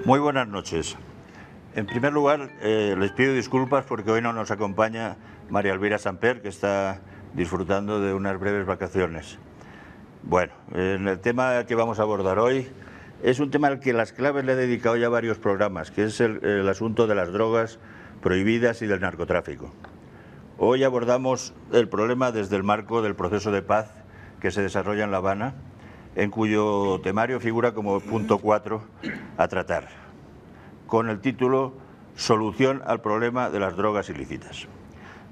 Muy buenas noches. En primer lugar, les pido disculpas porque hoy no nos acompaña María Elvira Samper, que está disfrutando de unas breves vacaciones. Bueno, en el tema que vamos a abordar hoy es un tema al que Las Claves le he dedicado ya varios programas, que es el asunto de las drogas prohibidas y del narcotráfico. Hoy abordamos el problema desde el marco del proceso de paz que se desarrolla en La Habana, en cuyo temario figura como punto 4 a tratar, con el título Solución al problema de las drogas ilícitas.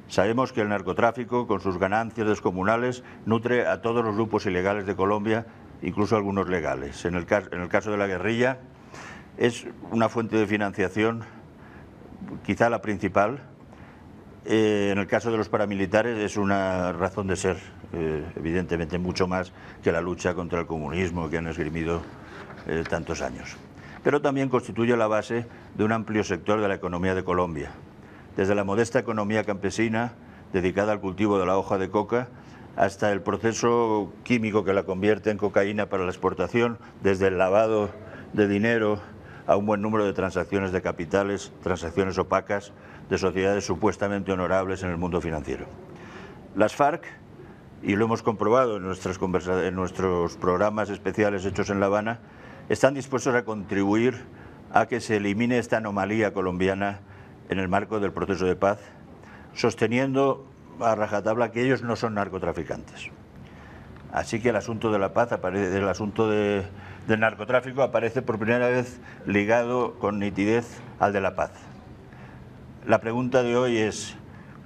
Sabemos que el narcotráfico, con sus ganancias descomunales, nutre a todos los grupos ilegales de Colombia, incluso algunos legales. En el caso de la guerrilla, es una fuente de financiación, quizá la principal. En el caso de los paramilitares es una razón de ser, evidentemente mucho más que la lucha contra el comunismo que han esgrimido tantos años. Pero también constituye la base de un amplio sector de la economía de Colombia, desde la modesta economía campesina dedicada al cultivo de la hoja de coca hasta el proceso químico que la convierte en cocaína para la exportación, desde el lavado de dinero a un buen número de transacciones de capitales, transacciones opacas de sociedades supuestamente honorables en el mundo financiero. Las FARC, y lo hemos comprobado en nuestros programas especiales hechos en La Habana, están dispuestos a contribuir a que se elimine esta anomalía colombiana en el marco del proceso de paz, sosteniendo a rajatabla que ellos no son narcotraficantes. Así que el asunto de la paz, el asunto del narcotráfico aparece por primera vez ligado con nitidez al de la paz. La pregunta de hoy es,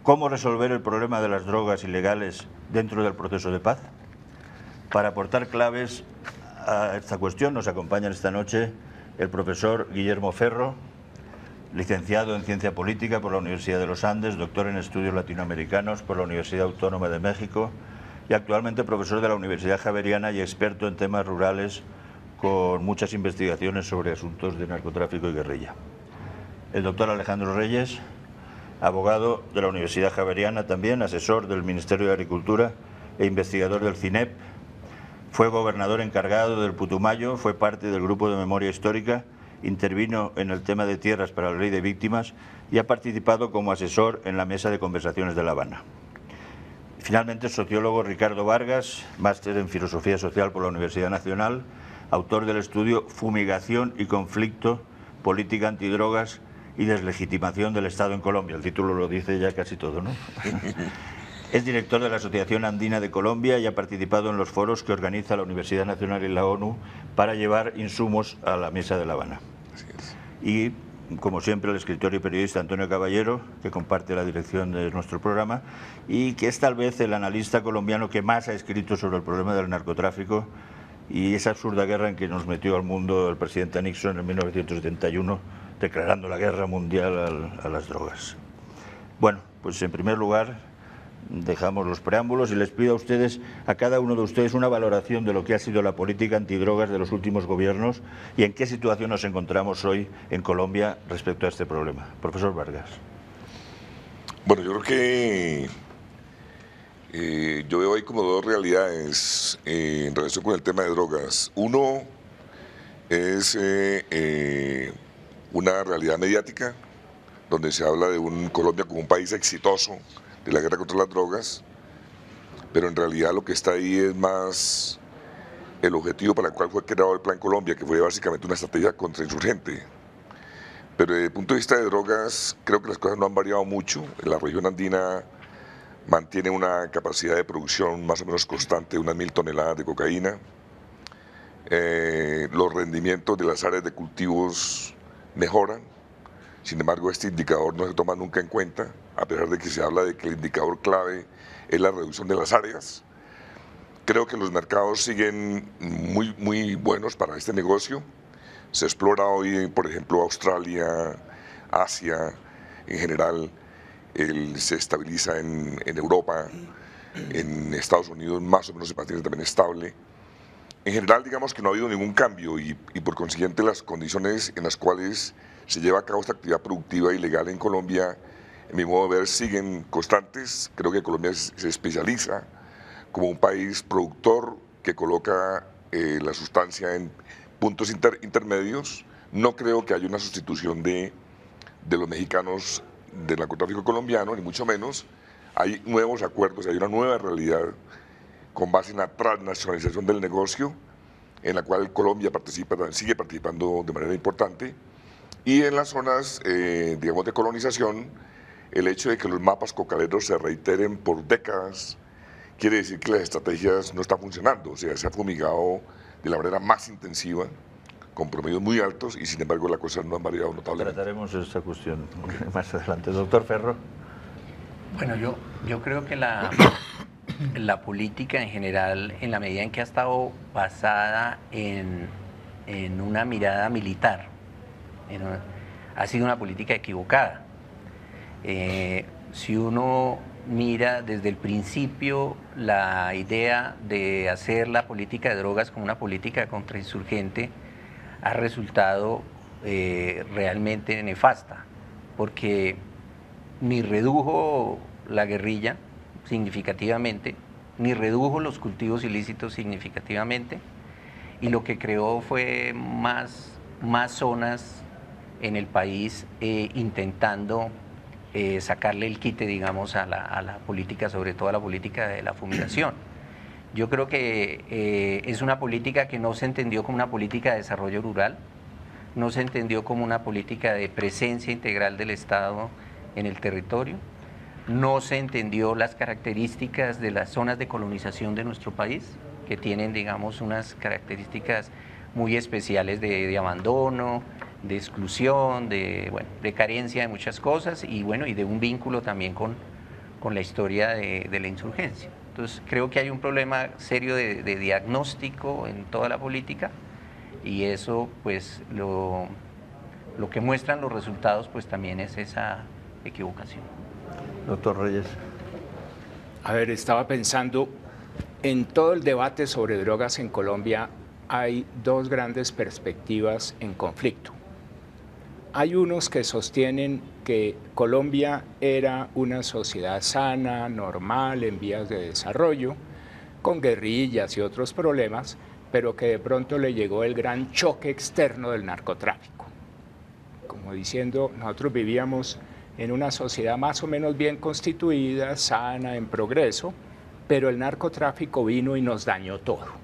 ¿cómo resolver el problema de las drogas ilegales dentro del proceso de paz? Para aportar claves a esta cuestión nos acompañan esta noche el profesor Guillermo Ferro, licenciado en Ciencia Política por la Universidad de los Andes, doctor en Estudios Latinoamericanos por la Universidad Autónoma de México y actualmente profesor de la Universidad Javeriana y experto en temas rurales con muchas investigaciones sobre asuntos de narcotráfico y guerrilla. El doctor Alejandro Reyes, abogado de la Universidad Javeriana también, asesor del Ministerio de Agricultura e investigador del CINEP, fue gobernador encargado del Putumayo, fue parte del Grupo de Memoria Histórica, intervino en el tema de tierras para la Ley de Víctimas y ha participado como asesor en la Mesa de Conversaciones de La Habana. Finalmente, el sociólogo Ricardo Vargas, máster en Filosofía Social por la Universidad Nacional, autor del estudio Fumigación y Conflicto, Política Antidrogas y Deslegitimación del Estado en Colombia. El título lo dice ya casi todo, ¿no? Es director de la Asociación Andina de Colombia y ha participado en los foros que organiza la Universidad Nacional y la ONU para llevar insumos a la Mesa de La Habana. Y, como siempre, el escritor y periodista Antonio Caballero, que comparte la dirección de nuestro programa y que es tal vez el analista colombiano que más ha escrito sobre el problema del narcotráfico y esa absurda guerra en que nos metió al mundo el presidente Nixon en 1971, declarando la guerra mundial a las drogas. Bueno, pues en primer lugar dejamos los preámbulos y les pido a ustedes, a cada uno de ustedes, una valoración de lo que ha sido la política antidrogas de los últimos gobiernos y en qué situación nos encontramos hoy en Colombia respecto a este problema. Profesor Vargas. Bueno, yo creo que yo veo ahí como dos realidades en relación con el tema de drogas. Uno es una realidad mediática, donde se habla de Colombia como un país exitoso de la guerra contra las drogas, pero en realidad lo que está ahí es más el objetivo para el cual fue creado el Plan Colombia, que fue básicamente una estrategia contrainsurgente. Pero desde el punto de vista de drogas, creo que las cosas no han variado mucho. La región andina mantiene una capacidad de producción más o menos constante de unas 1000 toneladas de cocaína. Los rendimientos de las áreas de cultivos mejoran. Sin embargo, este indicador no se toma nunca en cuenta, a pesar de que se habla de que el indicador clave es la reducción de las áreas. Creo que los mercados siguen muy buenos para este negocio. Se explora hoy, por ejemplo, Australia, Asia, en general, se estabiliza en Europa, en Estados Unidos más o menos se mantiene también estable. En general, digamos que no ha habido ningún cambio y por consiguiente las condiciones en las cuales se lleva a cabo esta actividad productiva ilegal en Colombia, en mi modo de ver, siguen constantes. Creo que Colombia se especializa como un país productor que coloca la sustancia en puntos intermedios, No creo que haya una sustitución de los mexicanos del narcotráfico colombiano, ni mucho menos. Hay nuevos acuerdos, hay una nueva realidad con base en la transnacionalización del negocio, en la cual Colombia sigue participando de manera importante. Y en las zonas, digamos, de colonización, el hecho de que los mapas cocaleros se reiteren por décadas quiere decir que las estrategias no están funcionando. O sea, se ha fumigado de la manera más intensiva, con promedios muy altos, y sin embargo las cosas no han variado notablemente. Trataremos esta cuestión más adelante. Doctor Ferro. Bueno, yo creo que la política en general, en la medida en que ha estado basada en una mirada militar, ha sido una política equivocada. Si uno mira desde el principio la idea de hacer la política de drogas como una política contrainsurgente, ha resultado realmente nefasta, porque ni redujo la guerrilla significativamente, ni redujo los cultivos ilícitos significativamente, y lo que creó fue más zonas en el país intentando sacarle el quite, digamos, a la política, sobre todo a la política de la fumigación. Yo creo que es una política que no se entendió como una política de desarrollo rural, no se entendió como una política de presencia integral del Estado en el territorio, no se entendió las características de las zonas de colonización de nuestro país, que tienen, digamos, unas características muy especiales de abandono, de exclusión, de carencia de muchas cosas, y de un vínculo también con la historia de la insurgencia. Entonces creo que hay un problema serio de diagnóstico en toda la política, y eso pues lo que muestran los resultados pues también es esa equivocación. Doctor Reyes. A ver, estaba pensando, en todo el debate sobre drogas en Colombia hay dos grandes perspectivas en conflicto. Hay unos que sostienen que Colombia era una sociedad sana, normal, en vías de desarrollo, con guerrillas y otros problemas, pero que de pronto le llegó el gran choque externo del narcotráfico. Como diciendo, nosotros vivíamos en una sociedad más o menos bien constituida, sana, en progreso, pero el narcotráfico vino y nos dañó todo.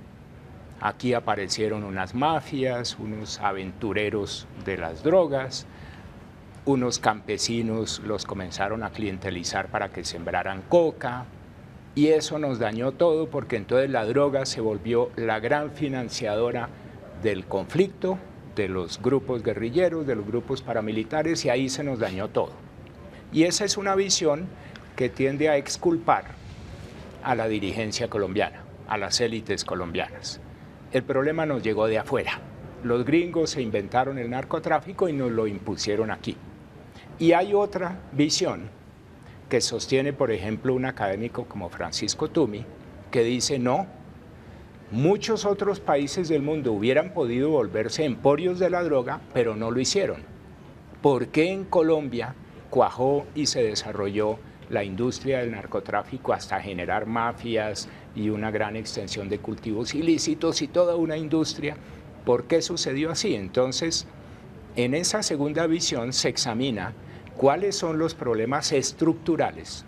Aquí aparecieron unas mafias, unos aventureros de las drogas, unos campesinos los comenzaron a clientelizar para que sembraran coca, y eso nos dañó todo, porque entonces la droga se volvió la gran financiadora del conflicto, de los grupos guerrilleros, de los grupos paramilitares, y ahí se nos dañó todo. Y esa es una visión que tiende a exculpar a la dirigencia colombiana, a las élites colombianas. El problema nos llegó de afuera. Los gringos se inventaron el narcotráfico y nos lo impusieron aquí. Y hay otra visión que sostiene, por ejemplo, un académico como Francisco Tumi, que dice no, muchos otros países del mundo hubieran podido volverse emporios de la droga, pero no lo hicieron. ¿Por qué en Colombia cuajó y se desarrolló la industria del narcotráfico hasta generar mafias y una gran extensión de cultivos ilícitos y toda una industria? ¿Por qué sucedió así? Entonces, en esa segunda visión se examina cuáles son los problemas estructurales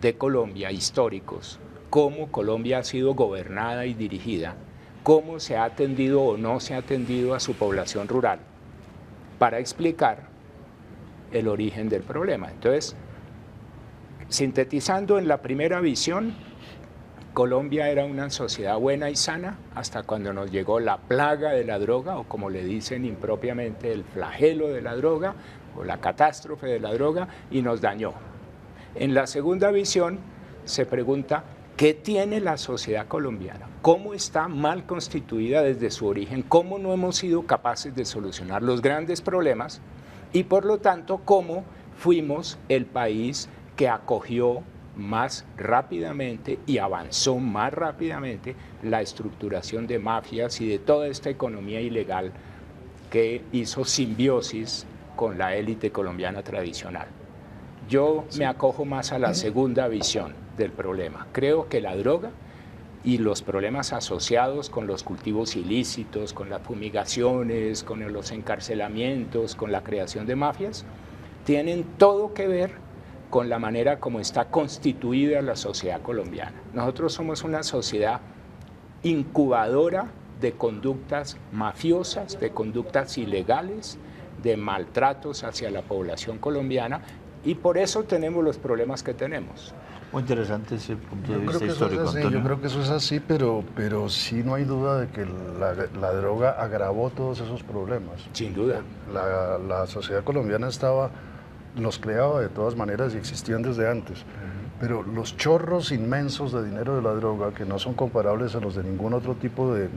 de Colombia, históricos, cómo Colombia ha sido gobernada y dirigida, cómo se ha atendido o no se ha atendido a su población rural, para explicar el origen del problema. Entonces, sintetizando, en la primera visión, Colombia era una sociedad buena y sana hasta cuando nos llegó la plaga de la droga, o como le dicen impropiamente, el flagelo de la droga o la catástrofe de la droga, y nos dañó. En la segunda visión se pregunta, ¿qué tiene la sociedad colombiana? ¿Cómo está mal constituida desde su origen? ¿Cómo no hemos sido capaces de solucionar los grandes problemas? Y por lo tanto, ¿cómo fuimos el país que acogió más rápidamente y avanzó más rápidamente la estructuración de mafias y de toda esta economía ilegal que hizo simbiosis con la élite colombiana tradicional? Yo me acojo más a la segunda visión del problema. Creo que la droga y los problemas asociados con los cultivos ilícitos, con las fumigaciones, con los encarcelamientos, con la creación de mafias, tienen todo que ver con la manera como está constituida la sociedad colombiana. Nosotros somos una sociedad incubadora de conductas mafiosas, de conductas ilegales, de maltratos hacia la población colombiana, y por eso tenemos los problemas que tenemos. Muy interesante ese punto de Yo vista creo que histórico, eso es así, Antonio. yo creo que eso es así, pero sí no hay duda de que la droga agravó todos esos problemas. Sin duda. La sociedad colombiana los creaba de todas maneras y existían desde antes. Pero los chorros inmensos de dinero de la droga, que no son comparables a los de ningún otro tipo de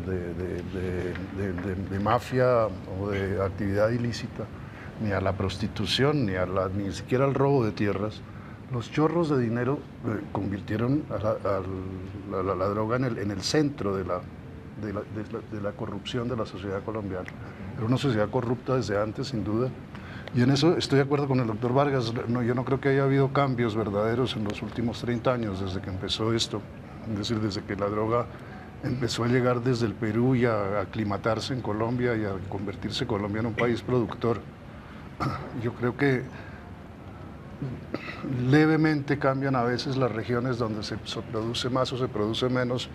mafia o de actividad ilícita, ni a la prostitución, ni siquiera al robo de tierras, los chorros de dinero convirtieron a la droga en el centro de la corrupción de la sociedad colombiana. Era una sociedad corrupta desde antes, sin duda. Y en eso estoy de acuerdo con el doctor Vargas. Yo no creo que haya habido cambios verdaderos en los últimos 30 años desde que empezó esto. Es decir, desde que la droga empezó a llegar desde el Perú y a aclimatarse en Colombia y a convertirse Colombia en un país productor. Yo creo que levemente cambian a veces las regiones donde se produce más o se produce menos,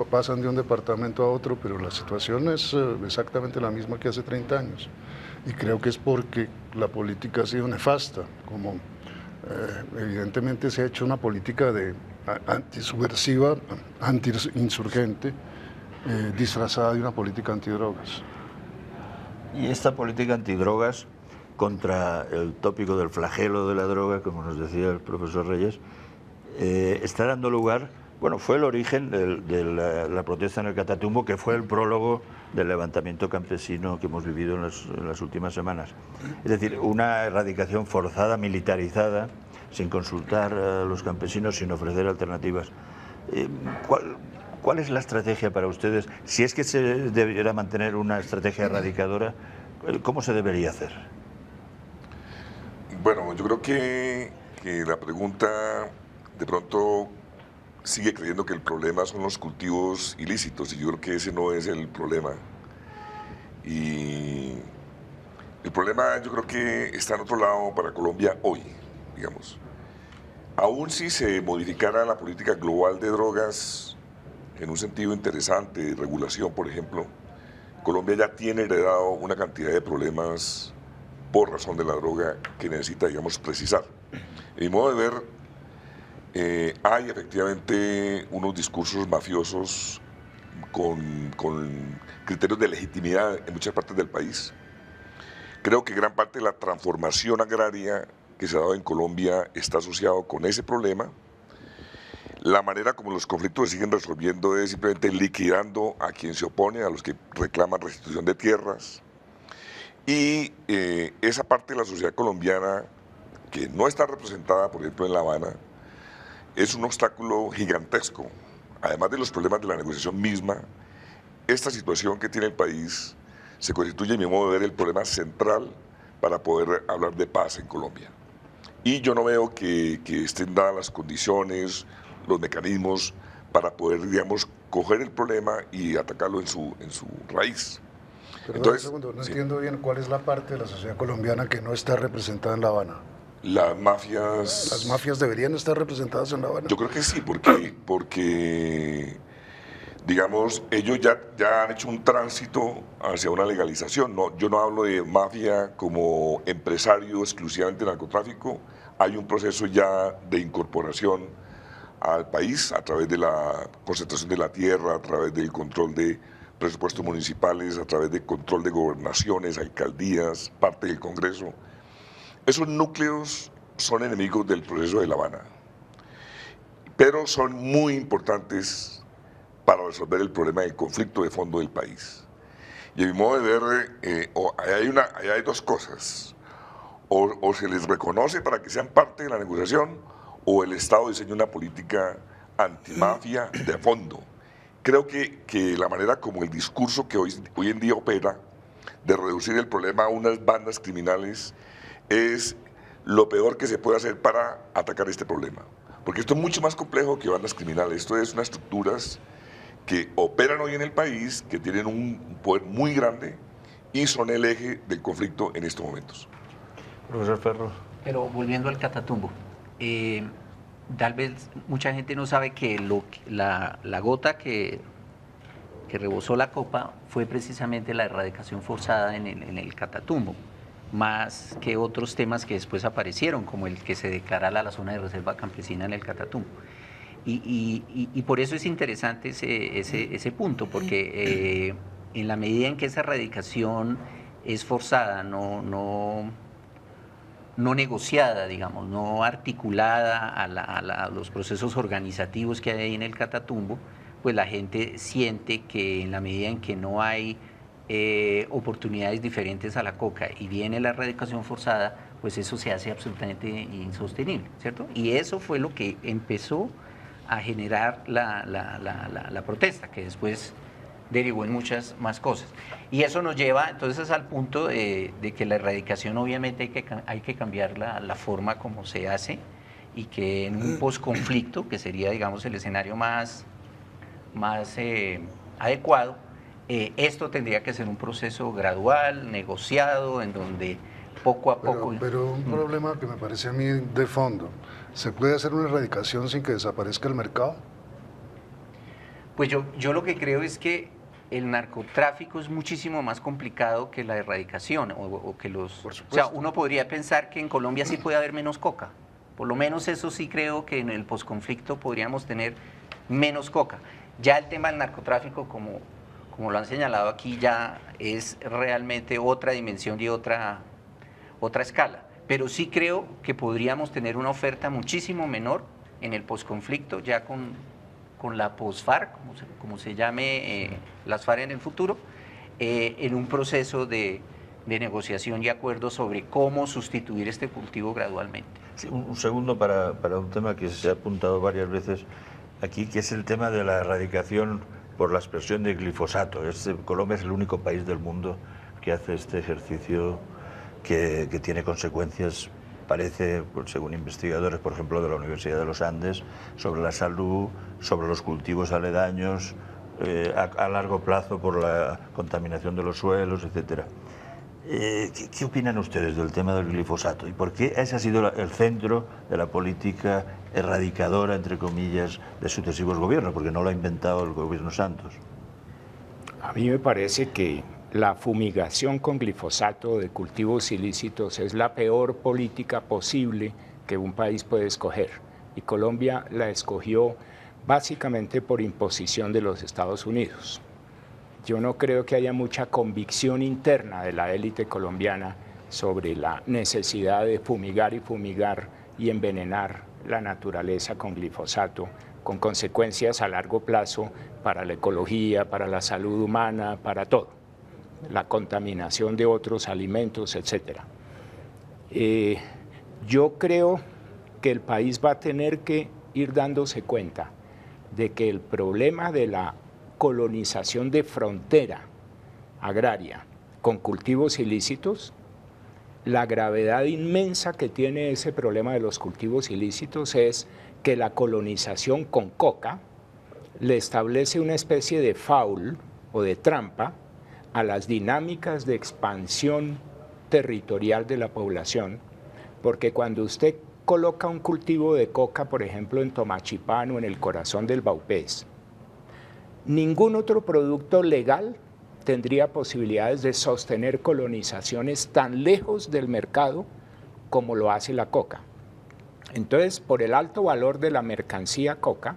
pasan de un departamento a otro, pero la situación es exactamente la misma que hace 30 años. Y creo que es porque la política ha sido nefasta, como evidentemente se ha hecho una política antisubversiva, antiinsurgente, disfrazada de una política antidrogas. Y esta política antidrogas contra el tópico del flagelo de la droga, como nos decía el profesor Reyes, está dando lugar, bueno, fue el origen de la protesta en el Catatumbo, que fue el prólogo del levantamiento campesino que hemos vivido en las últimas semanas. Es decir, una erradicación forzada, militarizada, sin consultar a los campesinos, sin ofrecer alternativas. ¿Cuál es la estrategia para ustedes? Si es que se debiera mantener una estrategia erradicadora, ¿cómo se debería hacer? Bueno, yo creo que la pregunta de pronto sigue creyendo que el problema son los cultivos ilícitos, y yo creo que ese no es el problema. Y el problema yo creo que está en otro lado para Colombia hoy, digamos. Aún si se modificara la política global de drogas en un sentido interesante, de regulación, por ejemplo, Colombia ya tiene heredado una cantidad de problemas por razón de la droga que necesita, digamos, precisar. En mi modo de ver, hay efectivamente unos discursos mafiosos con criterios de legitimidad en muchas partes del país. Creo que gran parte de la transformación agraria que se ha dado en Colombia está asociado con ese problema. La manera como los conflictos se siguen resolviendo es simplemente liquidando a quien se opone, a los que reclaman restitución de tierras. Y esa parte de la sociedad colombiana que no está representada, por ejemplo, en La Habana, es un obstáculo gigantesco. Además de los problemas de la negociación misma, esta situación que tiene el país se constituye, en mi modo de ver, el problema central para poder hablar de paz en Colombia. Y yo no veo que estén dadas las condiciones, los mecanismos para poder, digamos, coger el problema y atacarlo en su raíz. Perdón, Entonces, un segundo, no sí. quiendo bien cuál es la parte de la sociedad colombiana que no está representada en La Habana. Las mafias... ¿Las mafias deberían estar representadas en La Habana? Yo creo que sí, porque digamos, ellos ya han hecho un tránsito hacia una legalización. No, yo no hablo de mafia como empresario exclusivamente de narcotráfico. Hay un proceso ya de incorporación al país a través de la concentración de la tierra, a través del control de presupuestos municipales, a través del control de gobernaciones, alcaldías, parte del Congreso. Esos núcleos son enemigos del proceso de La Habana, pero son muy importantes para resolver el problema del conflicto de fondo del país. Y a mi modo de ver, hay dos cosas. O se les reconoce para que sean parte de la negociación, o el Estado diseña una política antimafia de fondo. Creo que la manera como el discurso que hoy en día opera de reducir el problema a unas bandas criminales es lo peor que se puede hacer para atacar este problema. Porque esto es mucho más complejo que bandas criminales. Esto es unas estructuras que operan hoy en el país, que tienen un poder muy grande y son el eje del conflicto en estos momentos. Profesor Ferro. Pero volviendo al Catatumbo, tal vez mucha gente no sabe que la gota que rebosó la copa fue precisamente la erradicación forzada en el Catatumbo, más que otros temas que después aparecieron, como el que se declarara la zona de reserva campesina en el Catatumbo. Y por eso es interesante ese punto, porque en la medida en que esa erradicación es forzada, no negociada, digamos, no articulada a los procesos organizativos que hay ahí en el Catatumbo, pues la gente siente que en la medida en que no hay oportunidades diferentes a la coca y viene la erradicación forzada, pues eso se hace absolutamente insostenible, ¿cierto? Y eso fue lo que empezó a generar la protesta, que después derivó en muchas más cosas. Y eso nos lleva entonces al punto de que la erradicación obviamente hay que cambiar la forma como se hace, y que en un posconflicto, que sería digamos el escenario más adecuado, esto tendría que ser un proceso gradual, negociado, en donde poco a poco... Pero un problema que me parece a mí de fondo, ¿se puede hacer una erradicación sin que desaparezca el mercado? Pues yo lo que creo es que el narcotráfico es muchísimo más complicado que la erradicación, o que los... Por supuesto. O sea, uno podría pensar que en Colombia sí puede haber menos coca. Por lo menos eso sí creo que en el posconflicto podríamos tener menos coca. Ya el tema del narcotráfico, como lo han señalado aquí, ya es realmente otra dimensión y otra escala. Pero sí creo que podríamos tener una oferta muchísimo menor en el posconflicto, ya con la post-FARC, como se llame las FARC en el futuro, en un proceso de negociación y acuerdo sobre cómo sustituir este cultivo gradualmente. Sí, un segundo para un tema que se ha apuntado varias veces aquí, que es el tema de la erradicación por la expresión de glifosato. Colombia es el único país del mundo que hace este ejercicio que tiene consecuencias, parece, según investigadores, por ejemplo, de la Universidad de los Andes, sobre la salud, sobre los cultivos aledaños, a largo plazo por la contaminación de los suelos, etcétera. ¿Qué opinan ustedes del tema del glifosato? ¿Y por qué ese ha sido el centro de la política erradicadora, entre comillas, de sucesivos gobiernos? Porque no lo ha inventado el gobierno Santos. A mí me parece que la fumigación con glifosato de cultivos ilícitos es la peor política posible que un país puede escoger. Y Colombia la escogió básicamente por imposición de los Estados Unidos. Yo no creo que haya mucha convicción interna de la élite colombiana sobre la necesidad de fumigar y envenenar la naturaleza con glifosato, con consecuencias a largo plazo para la ecología, para la salud humana, para todo, la contaminación de otros alimentos, etc. Yo creo que el país va a tener que ir dándose cuenta de que el problema de la colonización de frontera agraria con cultivos ilícitos, la gravedad inmensa que tiene ese problema de los cultivos ilícitos es que la colonización con coca le establece una especie de foul o de trampa a las dinámicas de expansión territorial de la población, porque cuando usted coloca un cultivo de coca, por ejemplo, en Tomachipán o en el corazón del Baupés, ningún otro producto legal tendría posibilidades de sostener colonizaciones tan lejos del mercado como lo hace la coca. Entonces, por el alto valor de la mercancía coca,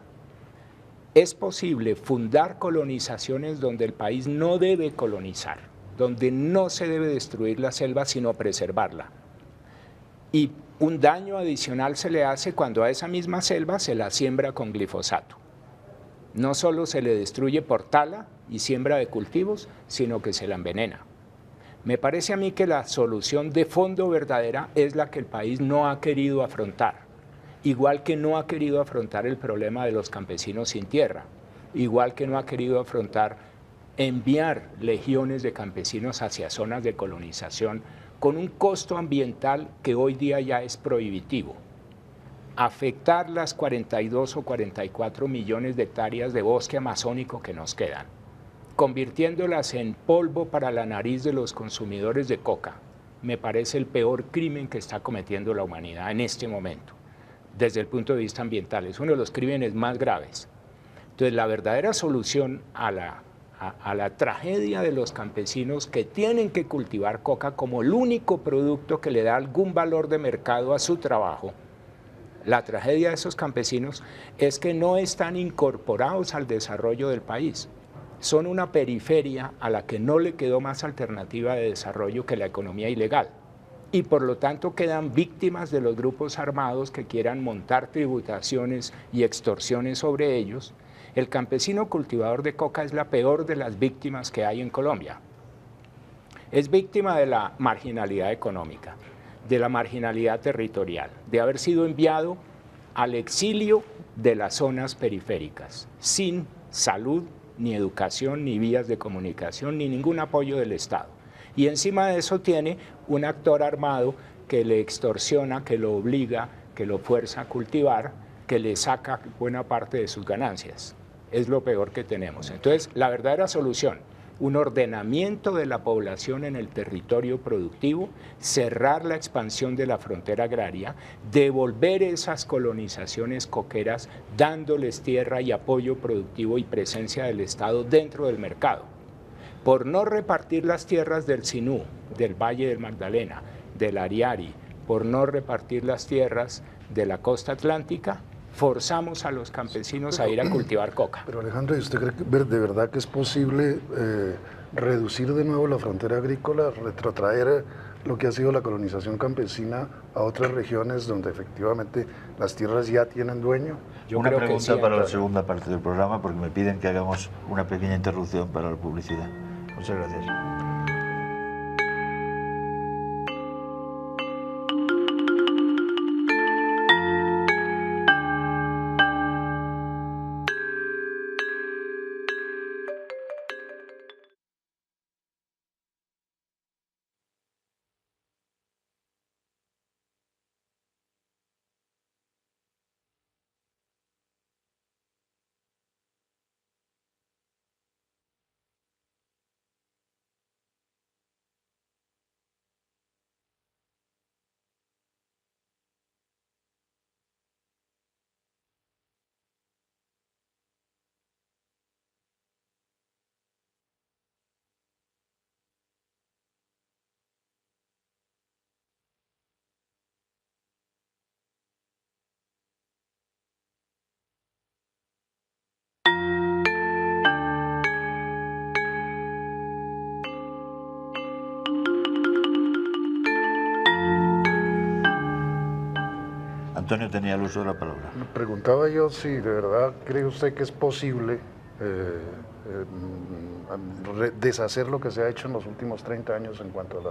es posible fundar colonizaciones donde el país no debe colonizar, donde no se debe destruir la selva, sino preservarla. Y un daño adicional se le hace cuando a esa misma selva se la siembra con glifosato. No solo se le destruye por tala y siembra de cultivos, sino que se la envenena. Me parece a mí que la solución de fondo verdadera es la que el país no ha querido afrontar, igual que no ha querido afrontar el problema de los campesinos sin tierra, igual que no ha querido afrontar enviar legiones de campesinos hacia zonas de colonización con un costo ambiental que hoy día ya es prohibitivo. afectar las 42 o 44 millones de hectáreas de bosque amazónico que nos quedan, convirtiéndolas en polvo para la nariz de los consumidores de coca, me parece el peor crimen que está cometiendo la humanidad en este momento, desde el punto de vista ambiental. Es uno de los crímenes más graves. Entonces, la verdadera solución a la tragedia de los campesinos que tienen que cultivar coca como el único producto que le da algún valor de mercado a su trabajo, la tragedia de esos campesinos es que no están incorporados al desarrollo del país. Son una periferia a la que no le quedó más alternativa de desarrollo que la economía ilegal. Y por lo tanto quedan víctimas de los grupos armados que quieran montar tributaciones y extorsiones sobre ellos. El campesino cultivador de coca es la peor de las víctimas que hay en Colombia. Es víctima de la marginalidad económica, de la marginalidad territorial, de haber sido enviado al exilio de las zonas periféricas, sin salud, ni educación, ni vías de comunicación, ni ningún apoyo del Estado. Y encima de eso tiene un actor armado que le extorsiona, que lo obliga, que lo fuerza a cultivar, que le saca buena parte de sus ganancias. Es lo peor que tenemos. Entonces, la verdadera solución, un ordenamiento de la población en el territorio productivo, cerrar la expansión de la frontera agraria, devolver esas colonizaciones coqueras, dándoles tierra y apoyo productivo y presencia del Estado dentro del mercado. Por no repartir las tierras del Sinú, del Valle del Magdalena, del Ariari, por no repartir las tierras de la costa atlántica, forzamos a los campesinos a ir a cultivar coca. Pero Alejandro, ¿y usted cree que de verdad que es posible reducir de nuevo la frontera agrícola, retrotraer lo que ha sido la colonización campesina a otras regiones donde efectivamente las tierras ya tienen dueño? Una pregunta para la segunda parte del programa, porque me piden que hagamos una pequeña interrupción para la publicidad. Muchas gracias. Antonio tenía el uso de la palabra. Me preguntaba yo si de verdad cree usted que es posible deshacer lo que se ha hecho en los últimos 30 años en cuanto a la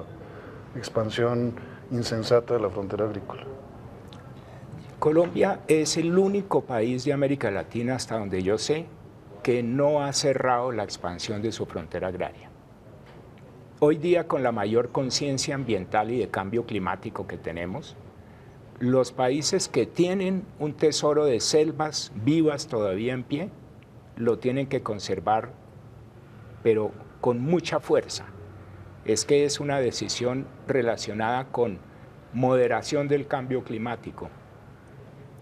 expansión insensata de la frontera agrícola. Colombia es el único país de América Latina, hasta donde yo sé, que no ha cerrado la expansión de su frontera agraria. Hoy día, con la mayor conciencia ambiental y de cambio climático que tenemos, los países que tienen un tesoro de selvas vivas todavía en pie, lo tienen que conservar, pero con mucha fuerza. Es que es una decisión relacionada con moderación del cambio climático,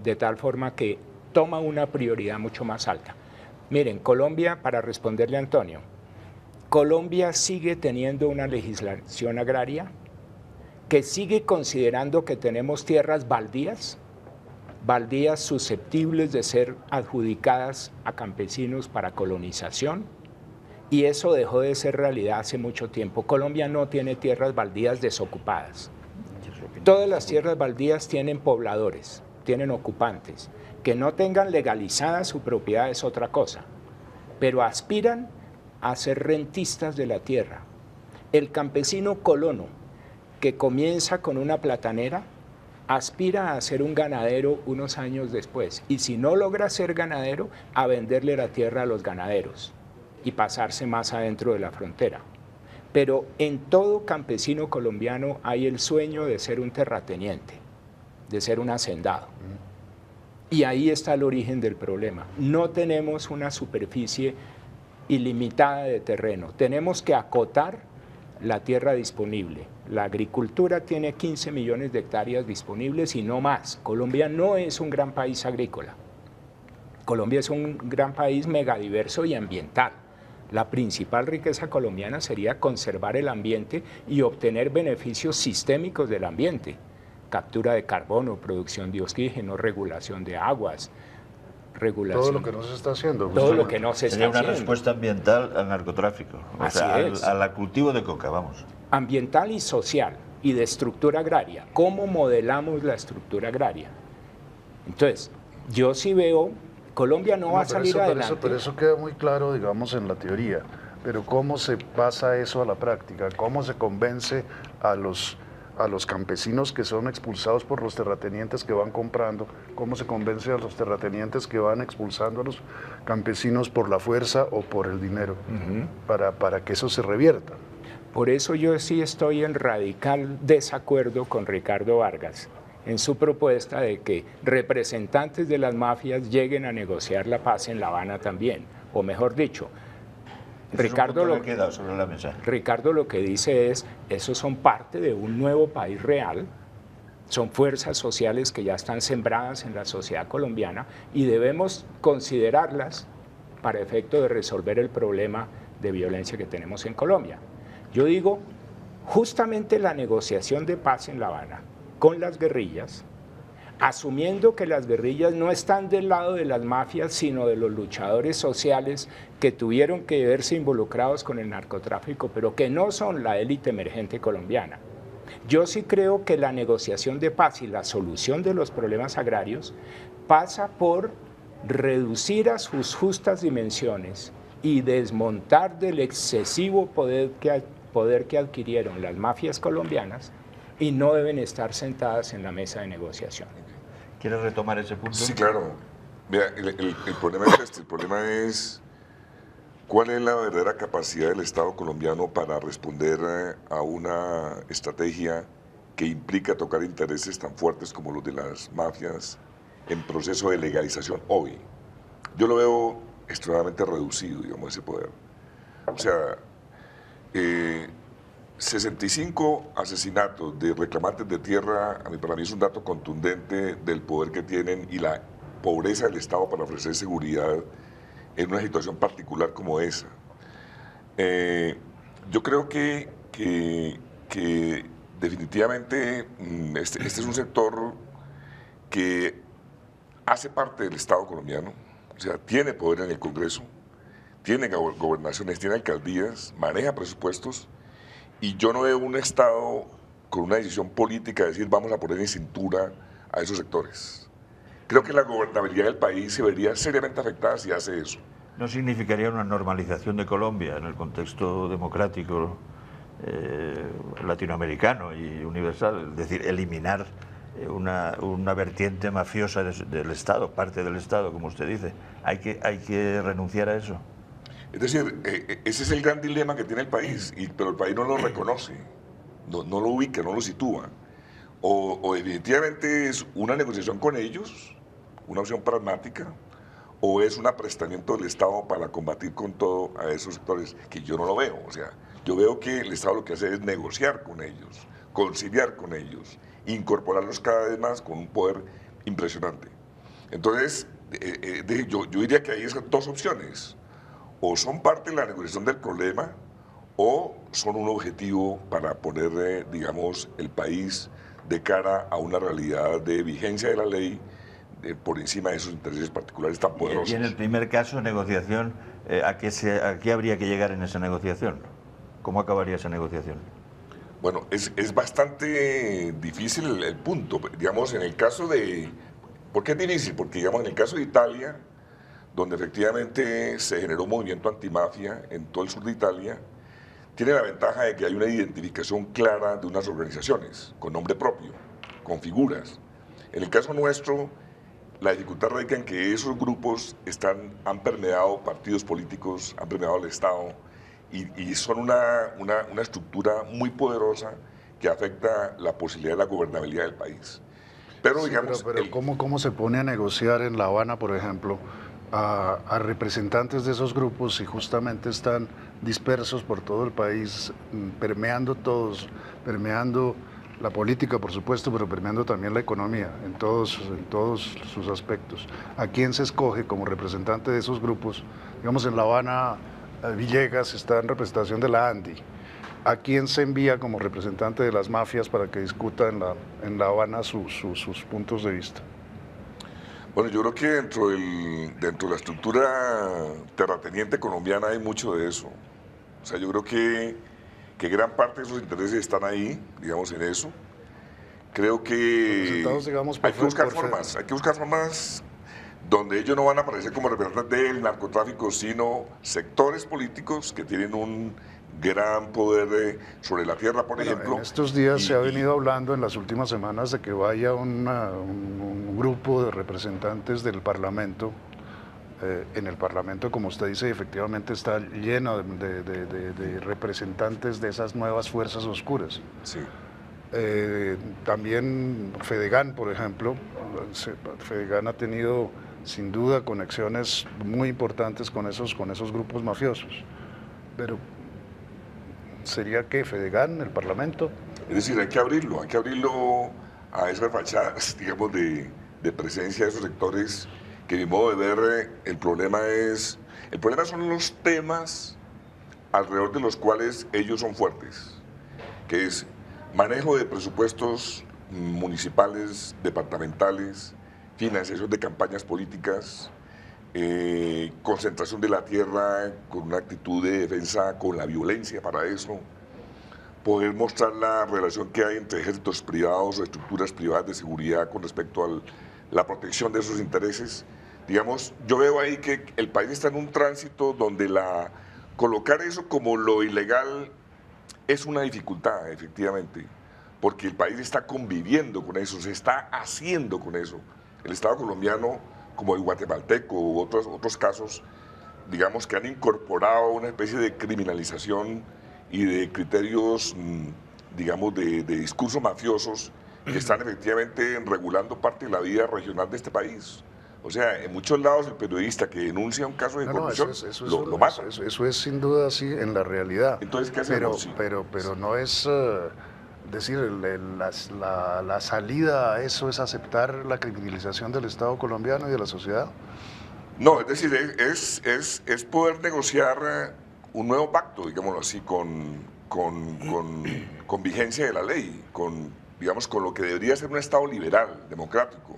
de tal forma que toma una prioridad mucho más alta. Miren, Colombia, para responderle a Antonio, Colombia sigue teniendo una legislación agraria que sigue considerando que tenemos tierras baldías susceptibles de ser adjudicadas a campesinos para colonización, y eso dejó de ser realidad hace mucho tiempo. Colombia no tiene tierras baldías desocupadas. Todas las tierras baldías tienen pobladores, tienen ocupantes. Que no tengan legalizada su propiedad es otra cosa, pero aspiran a ser rentistas de la tierra. El campesino colono que comienza con una platanera aspira a ser un ganadero unos años después, y si no logra ser ganadero, a venderle la tierra a los ganaderos y pasarse más adentro de la frontera. Pero en todo campesino colombiano hay el sueño de ser un terrateniente, de ser un hacendado. Y ahí está el origen del problema. No tenemos una superficie ilimitada de terreno. Tenemos que acotar la tierra disponible. La agricultura tiene 15 millones de hectáreas disponibles y no más. Colombia no es un gran país agrícola. Colombia es un gran país megadiverso y ambiental. La principal riqueza colombiana sería conservar el ambiente y obtener beneficios sistémicos del ambiente. Captura de carbono, producción de oxígeno, regulación de aguas, regulación. Todo lo que no se está haciendo. Todo lo que no se está Sería una haciendo. respuesta ambiental al narcotráfico, o sea, al cultivo de coca, vamos. Ambiental y social y de estructura agraria. ¿Cómo modelamos la estructura agraria? Entonces, yo sí veo, Colombia no va a salir adelante. Pero eso queda muy claro, digamos, en la teoría. Pero ¿cómo se pasa eso a la práctica? ¿Cómo se convence a los campesinos que son expulsados por los terratenientes que van comprando? ¿Cómo se convence a los terratenientes que van expulsando a los campesinos por la fuerza o por el dinero para que eso se revierta? Por eso yo sí estoy en radical desacuerdo con Ricardo Vargas en su propuesta de que representantes de las mafias lleguen a negociar la paz en La Habana también, o mejor dicho, Ricardo lo que dice es, esos son parte de un nuevo país real, son fuerzas sociales que ya están sembradas en la sociedad colombiana y debemos considerarlas para efecto de resolver el problema de violencia que tenemos en Colombia. Yo digo, justamente la negociación de paz en La Habana con las guerrillas, asumiendo que las guerrillas no están del lado de las mafias, sino de los luchadores sociales que tuvieron que verse involucrados con el narcotráfico, pero que no son la élite emergente colombiana. Yo sí creo que la negociación de paz y la solución de los problemas agrarios pasa por reducir a sus justas dimensiones y desmontar del excesivo poder que adquirieron las mafias colombianas y no deben estar sentadas en la mesa de negociación. ¿Quieres retomar ese punto? Sí, claro. Mira, el problema es este, el problema es cuál es la verdadera capacidad del Estado colombiano para responder a una estrategia que implica tocar intereses tan fuertes como los de las mafias en proceso de legalización hoy. Yo lo veo extremadamente reducido, digamos, ese poder. O sea, 65 asesinatos de reclamantes de tierra, para mí es un dato contundente del poder que tienen y la pobreza del Estado para ofrecer seguridad en una situación particular como esa. Yo creo que definitivamente este es un sector que hace parte del Estado colombiano, o sea, tiene poder en el Congreso, tiene gobernaciones, tiene alcaldías, maneja presupuestos, y yo no veo un Estado con una decisión política de decir vamos a poner en cintura a esos sectores. Creo que la gobernabilidad del país se vería seriamente afectada si hace eso. ¿No significaría una normalización de Colombia en el contexto democrático latinoamericano y universal? Es decir, eliminar una vertiente mafiosa del Estado, parte del Estado, como usted dice. ¿Hay que renunciar a eso? Es decir, ese es el gran dilema que tiene el país, pero el país no lo reconoce, no lo ubica, no lo sitúa. O definitivamente es una negociación con ellos, una opción pragmática, o es un aprestamiento del Estado para combatir con todo a esos sectores, que yo no lo veo. O sea, yo veo que el Estado lo que hace es negociar con ellos, conciliar con ellos, incorporarlos cada vez más con un poder impresionante. Entonces, yo diría que hay esas dos opciones. O son parte de la negociación del problema o son un objetivo para poner, digamos, el país de cara a una realidad de vigencia de la ley por encima de esos intereses particulares tan poderosos. Y en el primer caso, negociación, ¿a qué habría que llegar en esa negociación? ¿Cómo acabaría esa negociación? Bueno, es bastante difícil el punto. Digamos, en el caso de... ¿Por qué es difícil? Porque, digamos, en el caso de Italia, donde efectivamente se generó un movimiento antimafia en todo el sur de Italia, tiene la ventaja de que hay una identificación clara de unas organizaciones, con nombre propio, con figuras. En el caso nuestro, la dificultad radica en que esos grupos han permeado partidos políticos, han permeado el Estado, y son una estructura muy poderosa que afecta la posibilidad de la gobernabilidad del país. Pero Sí, digamos... pero ¿cómo se pone a negociar en La Habana, por ejemplo, a representantes de esos grupos si justamente están dispersos por todo el país, permeando todos, permeando la política, por supuesto, pero permeando también la economía en todos sus aspectos? ¿A quién se escoge como representante de esos grupos? Digamos, en La Habana, Villegas está en representación de la ANDI. ¿A quién se envía como representante de las mafias para que discuta en La Habana sus puntos de vista? Bueno, yo creo que dentro de la estructura terrateniente colombiana hay mucho de eso. O sea, yo creo que gran parte de esos intereses están ahí, digamos, en eso. Creo que Digamos, hay que buscar formas donde ellos no van a aparecer como representantes del narcotráfico, sino sectores políticos que tienen un gran poder sobre la tierra, por ejemplo. En estos días se ha venido hablando en las últimas semanas de que vaya un grupo de representantes del Parlamento. En el Parlamento, como usted dice, efectivamente está lleno de representantes de esas nuevas fuerzas oscuras. Sí. También Fedegan, por ejemplo, Fedegan ha tenido sin duda conexiones muy importantes con esos grupos mafiosos. Pero ¿sería qué? ¿Fedegan, el Parlamento? Es decir, hay que abrirlo a esas fachadas, digamos, de presencia de esos sectores que, de mi modo de ver, el problema son los temas alrededor de los cuales ellos son fuertes, que es manejo de presupuestos municipales, departamentales, financiación de campañas políticas, concentración de la tierra con una actitud de defensa con la violencia para eso, poder mostrar la relación que hay entre ejércitos privados o estructuras privadas de seguridad con respecto a la protección de esos intereses. Digamos, yo veo ahí que el país está en un tránsito donde colocar eso como lo ilegal es una dificultad, efectivamente, porque el país está conviviendo con eso, se está haciendo con eso. El Estado colombiano, como el guatemalteco u otros casos, digamos que han incorporado una especie de criminalización y de criterios, digamos, de discursos mafiosos que están efectivamente regulando parte de la vida regional de este país. O sea, en muchos lados el periodista que denuncia un caso de corrupción lo mata. Eso es sin duda así en la realidad. Entonces, ¿qué hacemos? Pero no es decir, la salida a eso es aceptar la criminalización del Estado colombiano y de la sociedad. No, es decir, es poder negociar un nuevo pacto, digámoslo así, con vigencia de la ley, digamos, con lo que debería ser un Estado liberal, democrático.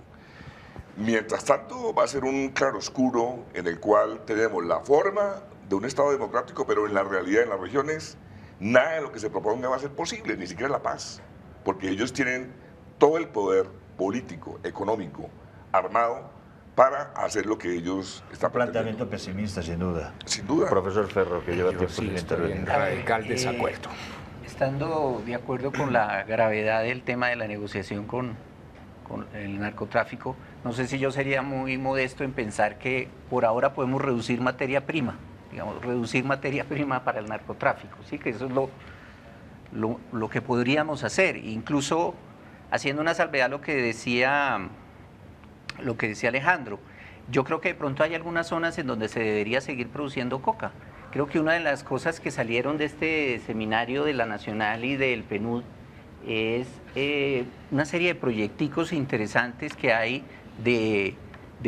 Mientras tanto, va a ser un claroscuro en el cual tenemos la forma de un Estado democrático, pero en la realidad, en las regiones, nada de lo que se proponga va a ser posible, ni siquiera la paz, porque ellos tienen todo el poder político, económico, armado, para hacer lo que ellos están planteamiento pesimista, sin duda. Sin duda. Profesor Ferro, que lleva tiempo sin estoy en radical desacuerdo. Estando de acuerdo con la gravedad del tema de la negociación con el narcotráfico, no sé si yo sería muy modesto en pensar que por ahora podemos reducir materia prima, digamos, reducir materia prima para el narcotráfico, ¿sí? Que eso es lo que podríamos hacer, incluso haciendo una salvedad a lo que decía Alejandro. Yo creo que de pronto hay algunas zonas en donde se debería seguir produciendo coca. Creo que una de las cosas que salieron de este seminario de la Nacional y del PNUD es una serie de proyecticos interesantes que hay de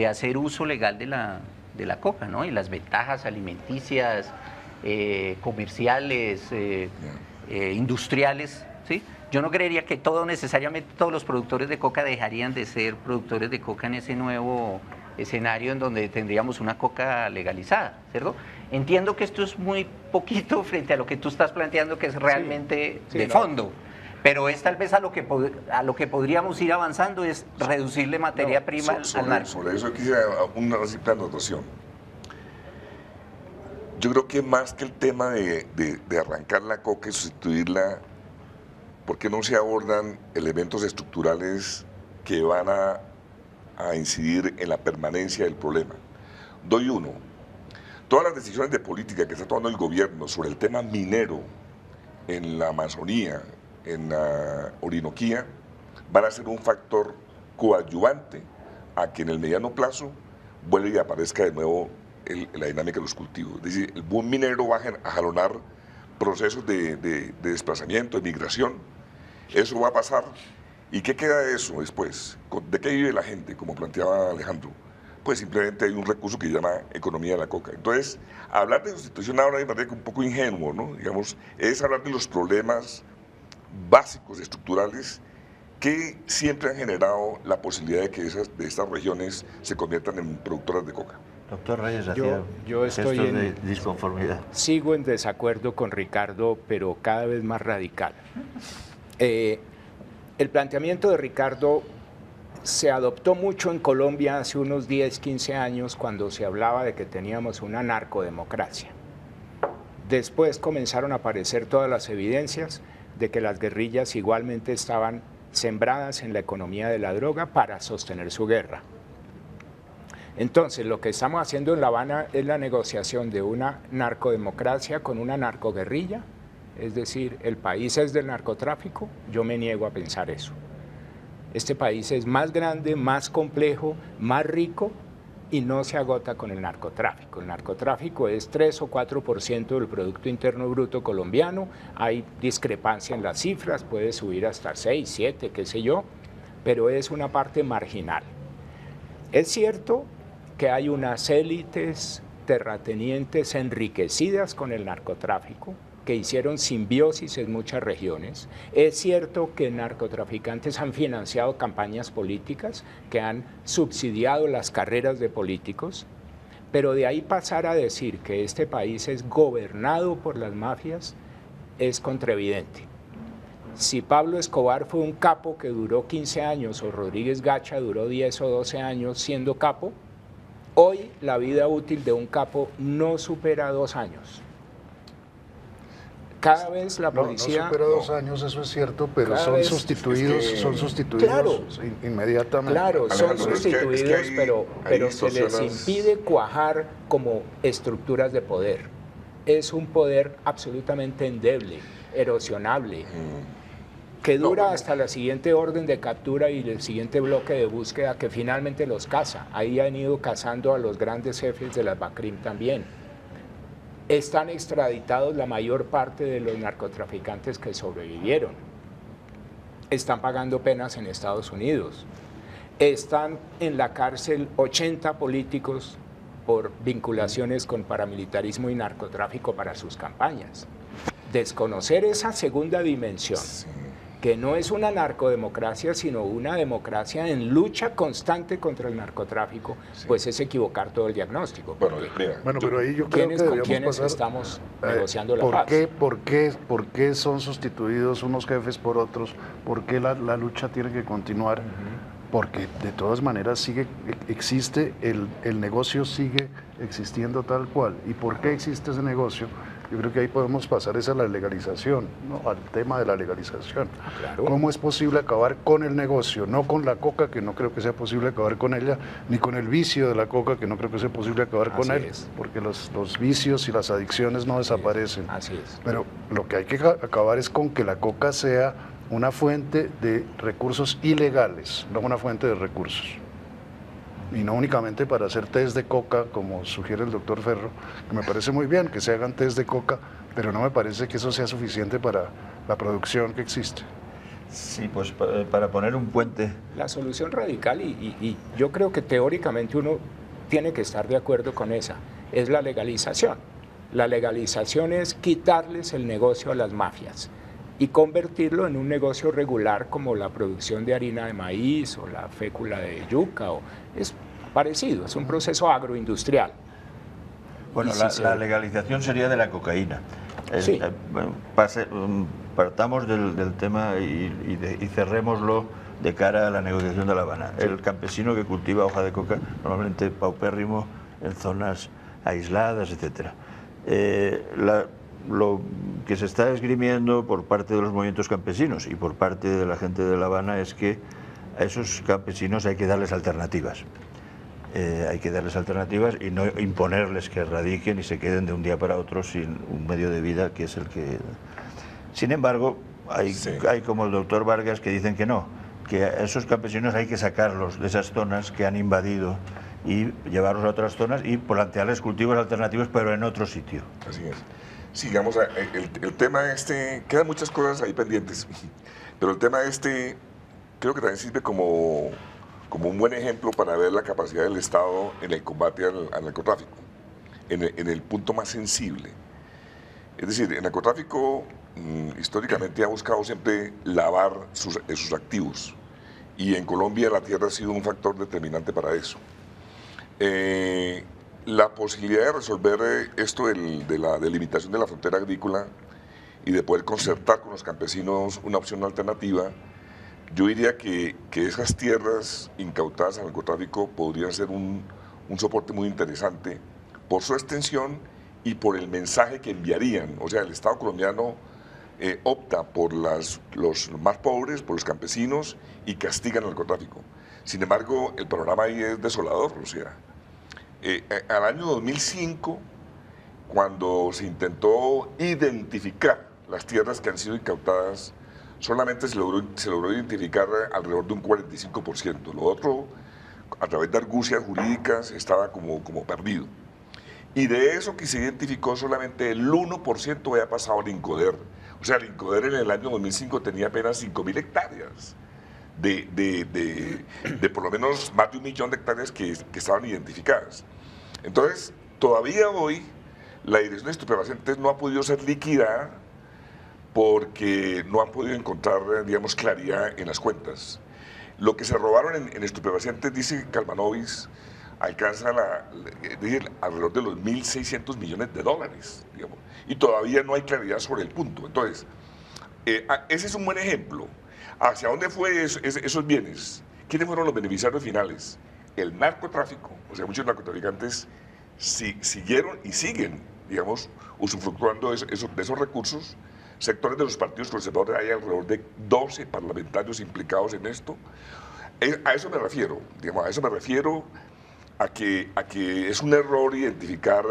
hacer uso legal de la coca, ¿no? Y las ventajas alimenticias, comerciales, industriales, ¿sí? Yo no creería que necesariamente todos los productores de coca dejarían de ser productores de coca en ese nuevo escenario en donde tendríamos una coca legalizada, ¿cierto? Entiendo que esto es muy poquito frente a lo que tú estás planteando, que es realmente de fondo. Pero es tal vez a lo que podríamos ir avanzando, es reducirle materia prima al narco. Sobre eso quisiera una simple anotación. Yo creo que más que el tema de arrancar la coca y sustituirla, ¿por qué no se abordan elementos estructurales que van a incidir en la permanencia del problema? Doy uno. Todas las decisiones de política que está tomando el gobierno sobre el tema minero en la Amazonía, en la Orinoquía, van a ser un factor coadyuvante a que en el mediano plazo vuelva y aparezca de nuevo la dinámica de los cultivos. Es decir, el boom minero va a jalonar procesos de desplazamiento, de migración. Eso va a pasar. ¿Y qué queda de eso después? ¿De qué vive la gente, como planteaba Alejandro? Pues simplemente hay un recurso que se llama economía de la coca. Entonces, hablar de sustitución ahora me parece un poco ingenuo, ¿no? Digamos, es hablar de los problemas básicos, estructurales, que siempre han generado la posibilidad de que de estas regiones se conviertan en productoras de coca. Doctor Reyes, yo estoy gestos de disconformidad. Sigo en desacuerdo con Ricardo, pero cada vez más radical. El planteamiento de Ricardo se adoptó mucho en Colombia hace unos 10, 15 años cuando se hablaba de que teníamos una narcodemocracia. Después comenzaron a aparecer todas las evidencias de que las guerrillas igualmente estaban sembradas en la economía de la droga para sostener su guerra. Entonces, lo que estamos haciendo en La Habana es la negociación de una narcodemocracia con una narcoguerrilla, es decir, el país es del narcotráfico. Yo me niego a pensar eso. Este país es más grande, más complejo, más rico y no se agota con el narcotráfico. El narcotráfico es 3 o 4% del Producto Interno Bruto colombiano. Hay discrepancia en las cifras, puede subir hasta 6, 7, qué sé yo, pero es una parte marginal. Es cierto que hay unas élites terratenientes enriquecidas con el narcotráfico, que hicieron simbiosis en muchas regiones. Es cierto que narcotraficantes han financiado campañas políticas, que han subsidiado las carreras de políticos, pero de ahí pasar a decir que este país es gobernado por las mafias es contraevidente. Si Pablo Escobar fue un capo que duró 15 años o Rodríguez Gacha duró 10 o 12 años siendo capo, hoy la vida útil de un capo no supera 2 años. Cada vez la policía... No supera 2 años, eso es cierto, pero son sustituidos, claro, inmediatamente. Claro, son Alejandro, sustituidos, pero se les distorsionas. impide cuajar como estructuras de poder. Es un poder absolutamente endeble, erosionable, que dura hasta la siguiente orden de captura y el siguiente bloque de búsqueda que finalmente los caza. Ahí han ido cazando a los grandes jefes de las BACRIM también. Están extraditados la mayor parte de los narcotraficantes que sobrevivieron. Están pagando penas en Estados Unidos. Están en la cárcel 80 políticos por vinculaciones con paramilitarismo y narcotráfico para sus campañas. Desconocer esa segunda dimensión, que no es una narcodemocracia, sino una democracia en lucha constante contra el narcotráfico, pues es equivocar todo el diagnóstico. Bueno, mira, Pero ahí yo creo que ¿Con deberíamos quiénes pasar, estamos negociando la paz? ¿Por qué son sustituidos unos jefes por otros? ¿Por qué la lucha tiene que continuar? Porque de todas maneras existe, el negocio sigue existiendo tal cual. ¿Y por qué existe ese negocio? Yo creo que ahí podemos pasar a la legalización, ¿no? Al tema de la legalización. Claro. ¿Cómo es posible acabar con el negocio? No con la coca, que no creo que sea posible acabar con ella, ni con el vicio de la coca, que no creo que sea posible acabar con él, porque los vicios y las adicciones no desaparecen. Así es. Pero lo que hay que acabar es con que la coca sea una fuente de recursos ilegales, no una fuente de recursos. Y no únicamente para hacer test de coca, como sugiere el doctor Ferro, que me parece muy bien que se hagan test de coca, pero no me parece que eso sea suficiente para la producción que existe. Sí, pues para poner un puente. La solución radical, y yo creo que teóricamente uno tiene que estar de acuerdo con esa, es la legalización. La legalización es quitarles el negocio a las mafias y convertirlo en un negocio regular como la producción de harina de maíz o la fécula de yuca. Es parecido, es un proceso agroindustrial. Bueno, la legalización sería de la cocaína. Sí. Partamos del tema y cerrémoslo de cara a la negociación de La Habana. El campesino que cultiva hoja de coca, normalmente paupérrimo, en zonas aisladas, etc. Lo que se está esgrimiendo por parte de los movimientos campesinos y por parte de la gente de La Habana es que a esos campesinos hay que darles alternativas. Hay que darles alternativas y no imponerles que radiquen y se queden de un día para otro sin un medio de vida que es el que... Sin embargo, hay como el doctor Vargas que dicen que no, que a esos campesinos hay que sacarlos de esas zonas que han invadido y llevarlos a otras zonas y plantearles cultivos alternativos, pero en otro sitio. Así es. Sigamos, el tema quedan muchas cosas ahí pendientes, pero el tema creo que también sirve como un buen ejemplo para ver la capacidad del Estado en el combate al narcotráfico, en el punto más sensible. Es decir, el narcotráfico históricamente ha buscado siempre lavar sus activos, y en Colombia la tierra ha sido un factor determinante para eso. La posibilidad de resolver esto de la delimitación de la frontera agrícola y de poder concertar con los campesinos una opción alternativa, yo diría que esas tierras incautadas al narcotráfico podrían ser un soporte muy interesante por su extensión y por el mensaje que enviarían. O sea, el Estado colombiano opta por los más pobres, por los campesinos, y castiga el narcotráfico. Sin embargo, el panorama ahí es desolador, o sea, al año 2005, cuando se intentó identificar las tierras que han sido incautadas, solamente se logró identificar alrededor de un 45%. Lo otro, a través de argucias jurídicas, estaba como perdido. Y de eso que se identificó, solamente el 1% había pasado al INCODER. O sea, el INCODER en el año 2005 tenía apenas 5.000 hectáreas. De por lo menos más de 1 millón de hectáreas que estaban identificadas. Entonces, todavía hoy, la Dirección de Estupefacientes no ha podido ser liquidada porque no han podido encontrar, digamos, claridad en las cuentas. Lo que se robaron en estupefacientes, dice Kalmanovic, alcanza alrededor de los 1.600 millones de dólares, digamos, y todavía no hay claridad sobre el punto. Entonces, ese es un buen ejemplo. ¿Hacia dónde fue esos bienes? ¿Quiénes fueron los beneficiarios finales? El narcotráfico, o sea, muchos narcotraficantes siguieron y siguen, digamos, usufructuando de esos recursos. Sectores de los partidos conservadores, hay alrededor de 12 parlamentarios implicados en esto. A eso me refiero, digamos, a que es un error identificar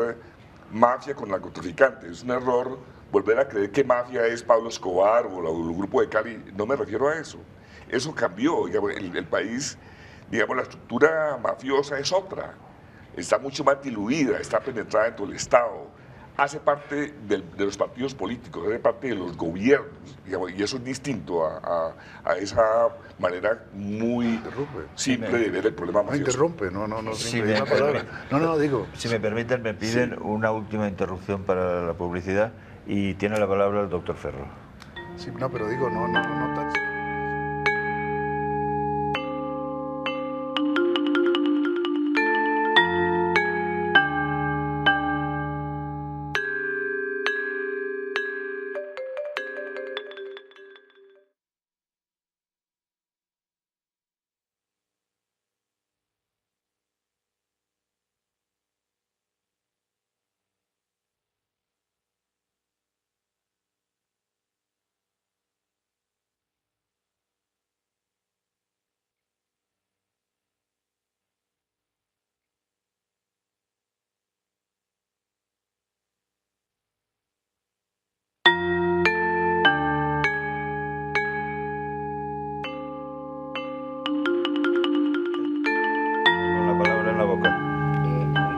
mafia con narcotraficantes, es un error volver a creer que mafia es Pablo Escobar o el grupo de Cali. No me refiero a eso. Eso cambió, digamos, el país, digamos, la estructura mafiosa es otra, está mucho más diluida, está penetrada dentro del Estado, hace parte de los partidos políticos, hace parte de los gobiernos, digamos, y eso es distinto a esa manera muy simple de ver el problema mafioso. Interrumpe, no, si una palabra. Digo. Si me permiten, me piden una última interrupción para la publicidad y tiene la palabra el doctor Ferro. Sí, no, pero digo, no tan...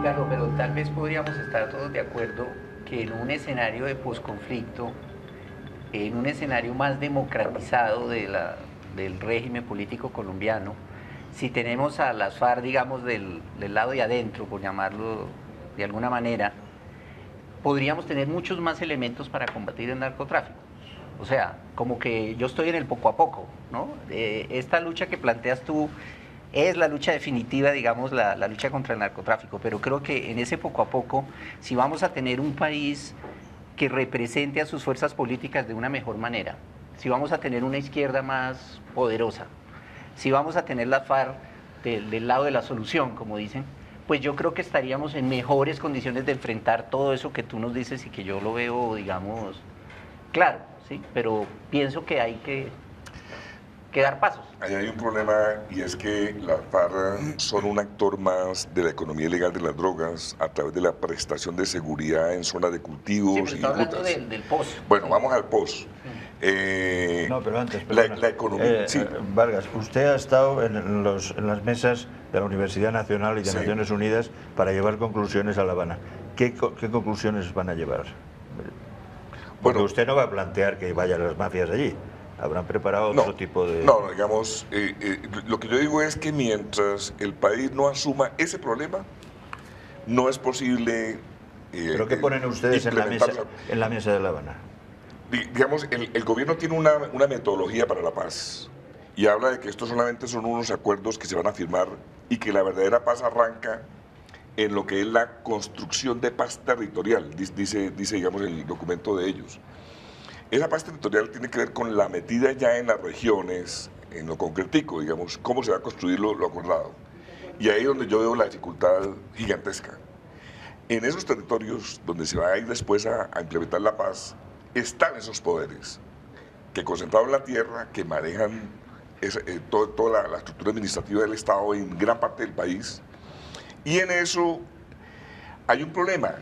Ricardo, pero tal vez podríamos estar todos de acuerdo que en un escenario de posconflicto, en un escenario más democratizado del régimen político colombiano, si tenemos a las FARC, digamos, del lado de adentro, por llamarlo de alguna manera, podríamos tener muchos más elementos para combatir el narcotráfico. O sea, como que yo estoy en el poco a poco, ¿no? Esta lucha que planteas tú es la lucha definitiva, digamos, la lucha contra el narcotráfico, pero creo que en ese poco a poco, si vamos a tener un país que represente a sus fuerzas políticas de una mejor manera, si vamos a tener una izquierda más poderosa, si vamos a tener la FARC del lado de la solución, como dicen, pues yo creo que estaríamos en mejores condiciones de enfrentar todo eso que tú nos dices y que yo lo veo, digamos, claro, ¿sí? Pero pienso que hay que dar pasos. Ahí hay un problema, y es que las FARC son un actor más de la economía ilegal de las drogas a través de la prestación de seguridad en zonas de cultivos y está hablando rutas. del POS. Bueno, vamos al POS. No, pero antes, la economía. Sí. Vargas, usted ha estado en las mesas de la Universidad Nacional y de Sí. Naciones Unidas para llevar conclusiones a La Habana. ¿Qué conclusiones van a llevar? Porque Bueno, usted no va a plantear que vayan las mafias allí. Habrán preparado otro tipo de... No, digamos, lo que yo digo es que mientras el país no asuma ese problema, no es posible... ¿Pero qué ponen ustedes en la mesa de La Habana? Digamos, el gobierno tiene una metodología para la paz y habla de que estos solamente son unos acuerdos que se van a firmar y que la verdadera paz arranca en lo que es la construcción de paz territorial, dice digamos, el documento de ellos. Esa paz territorial tiene que ver con la metida ya en las regiones, en lo concretico, digamos, cómo se va a construir lo acordado. Y ahí es donde yo veo la dificultad gigantesca. En esos territorios donde se va a ir después a implementar la paz, están esos poderes que concentrados en la tierra, que manejan toda la estructura administrativa del Estado en gran parte del país. Y en eso hay un problema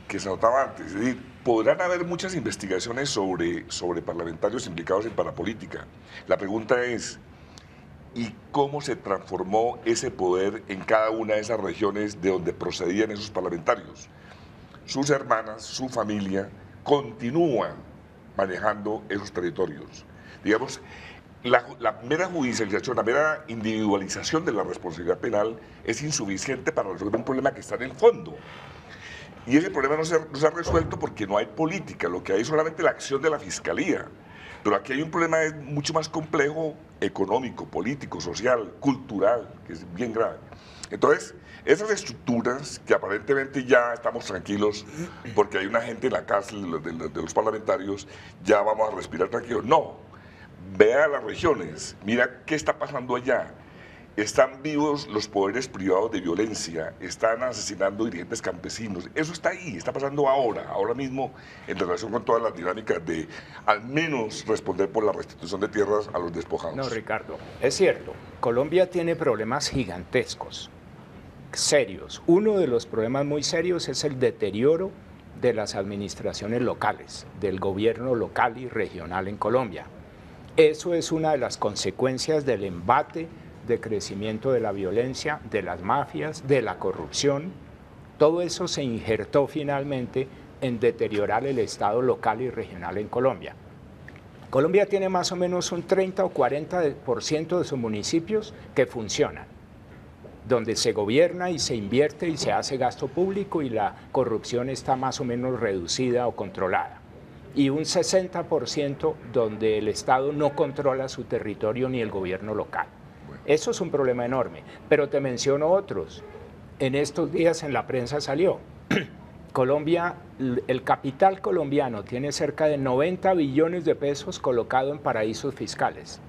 que se notaba antes, es decir, podrán haber muchas investigaciones sobre parlamentarios implicados en parapolítica. La pregunta es, ¿y cómo se transformó ese poder en cada una de esas regiones de donde procedían esos parlamentarios? Sus hermanas, su familia, continúan manejando esos territorios. Digamos, la mera judicialización, la mera individualización de la responsabilidad penal es insuficiente para resolver un problema que está en el fondo. Y ese problema no se ha resuelto porque no hay política, lo que hay es solamente la acción de la Fiscalía. Pero aquí hay un problema mucho más complejo, económico, político, social, cultural, que es bien grave. Entonces, esas estructuras que aparentemente ya estamos tranquilos porque hay una gente en la cárcel de los parlamentarios, ya vamos a respirar tranquilos. No, vea las regiones, mira qué está pasando allá. Están vivos los poderes privados de violencia, están asesinando dirigentes campesinos. Eso está ahí, está pasando ahora mismo, en relación con todas las dinámicas de al menos responder por la restitución de tierras a los despojados. No, Ricardo, es cierto, Colombia tiene problemas gigantescos, serios. Uno de los problemas muy serios es el deterioro de las administraciones locales, del gobierno local y regional en Colombia. Eso es una de las consecuencias del embate de crecimiento de la violencia, de las mafias, de la corrupción. Todo eso se injertó finalmente en deteriorar el Estado local y regional en Colombia. Colombia tiene más o menos un 30 o 40% de sus municipios que funcionan, donde se gobierna y se invierte y se hace gasto público y la corrupción está más o menos reducida o controlada. Y un 60% donde el Estado no controla su territorio ni el gobierno local. Eso es un problema enorme, pero te menciono otros. En estos días en la prensa salió, Colombia, el capital colombiano tiene cerca de 90 billones de pesos colocado en paraísos fiscales,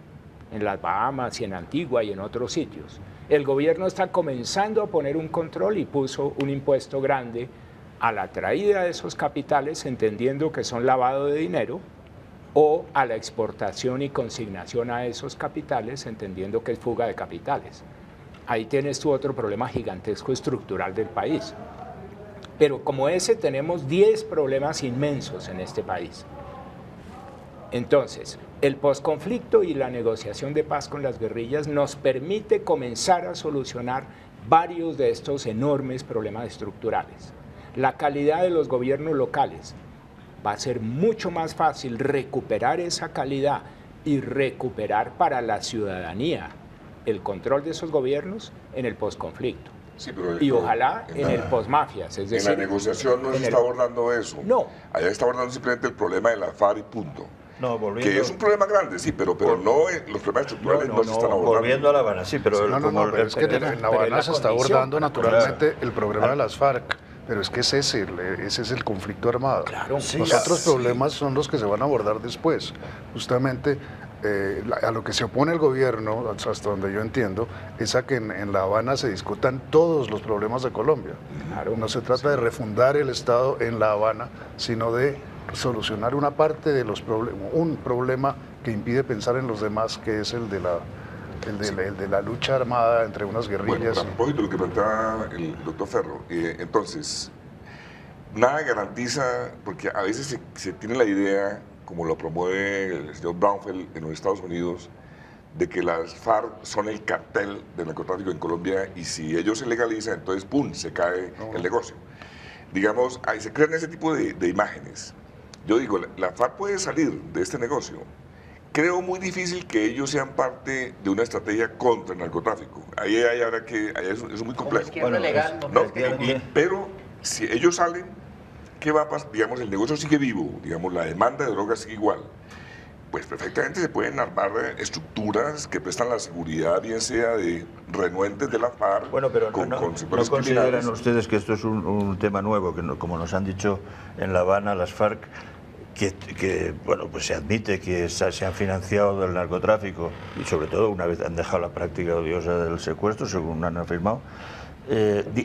en las Bahamas y en Antigua y en otros sitios. El gobierno está comenzando a poner un control y puso un impuesto grande a la traída de esos capitales, entendiendo que son lavado de dinero, o a la exportación y consignación a esos capitales, entendiendo que es fuga de capitales. Ahí tienes tú otro problema gigantesco estructural del país. Pero como ese tenemos 10 problemas inmensos en este país. Entonces, el posconflicto y la negociación de paz con las guerrillas nos permite comenzar a solucionar varios de estos enormes problemas estructurales. La calidad de los gobiernos locales. Va a ser mucho más fácil recuperar esa calidad y recuperar para la ciudadanía el control de esos gobiernos en el posconflicto. Sí, pero y ojalá en el posmafias. Es decir, en la negociación no se está abordando eso. No. Allá está abordando simplemente el problema de la FARC y punto. No, volviendo... Que es un problema grande, sí, pero no, los problemas estructurales no se están abordando. Volviendo a La Habana, sí, pero... pero es que en La Habana se está abordando naturalmente el problema de las FARC. Pero es que ese es el conflicto armado. Claro, sí, los otros problemas son los que se van a abordar después. Justamente a lo que se opone el gobierno, hasta donde yo entiendo, es a que en La Habana se discutan todos los problemas de Colombia. Claro, no se trata de refundar el Estado en La Habana, sino de solucionar una parte de los problemas, un problema que impide pensar en los demás, que es el de la lucha armada entre unas guerrillas. Bueno, a propósito de lo que planteaba el doctor Ferro, entonces, nada garantiza, porque a veces se tiene la idea, como lo promueve el señor Braunfeld en los Estados Unidos, de que las FARC son el cartel del narcotráfico en Colombia y si ellos se legalizan, entonces ¡pum!, se cae el negocio. Digamos, ahí se crean ese tipo de imágenes. Yo digo, la FARC puede salir de este negocio. Creo muy difícil que ellos sean parte de una estrategia contra el narcotráfico. Ahí eso es muy complejo. Bueno, legal, pero si ellos salen, ¿qué va a pasar? Digamos, el negocio sigue vivo, digamos, la demanda de drogas sigue igual. Pues perfectamente se pueden armar estructuras que prestan la seguridad, bien sea de renuentes de la FARC, bueno, pero con no sectores consideran criminales. ustedes que esto es un tema nuevo, que como nos han dicho en La Habana las FARC, que bueno, pues se admite que se han financiado del narcotráfico y sobre todo una vez han dejado la práctica odiosa del secuestro, según han afirmado,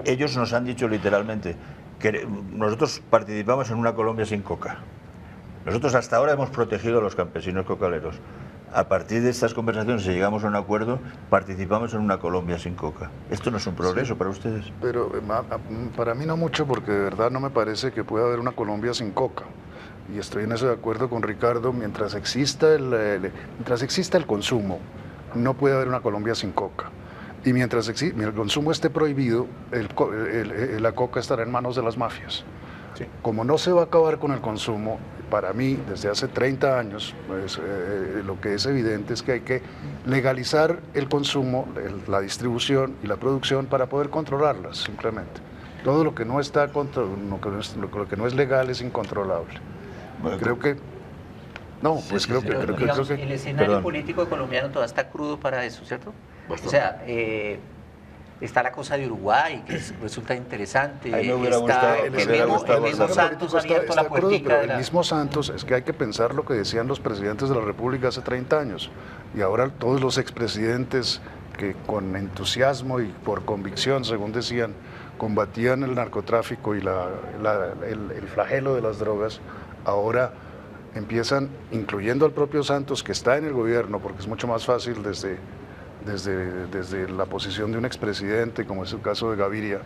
ellos nos han dicho literalmente que nosotros participamos en una Colombia sin coca. Nosotros hasta ahora hemos protegido a los campesinos cocaleros. A partir de estas conversaciones, si llegamos a un acuerdo, participamos en una Colombia sin coca. ¿Esto no es un progreso para ustedes? Pero para mí no mucho, porque de verdad no me parece que pueda haber una Colombia sin coca. Y estoy en eso de acuerdo con Ricardo, mientras exista el consumo, no puede haber una Colombia sin coca. Y mientras el consumo esté prohibido, la coca estará en manos de las mafias. Sí. Como no se va a acabar con el consumo, para mí, desde hace 30 años, pues, lo que es evidente es que hay que legalizar el consumo, la distribución y la producción para poder controlarlas, simplemente. Todo lo que no está lo que no es legal es incontrolable. Bueno, creo que el escenario político colombiano todavía está crudo para eso, ¿cierto? Bastante. O sea, está la cosa de Uruguay, que resulta interesante. Ahí me hubiera gustado, el mismo Santos ha abierto la puertica. El mismo Santos, es que hay que pensar lo que decían los presidentes de la República hace 30 años. Y ahora todos los expresidentes que con entusiasmo y por convicción, según decían, combatían el narcotráfico y el flagelo de las drogas, ahora empiezan, incluyendo al propio Santos, que está en el gobierno, porque es mucho más fácil desde la posición de un expresidente, como es el caso de Gaviria,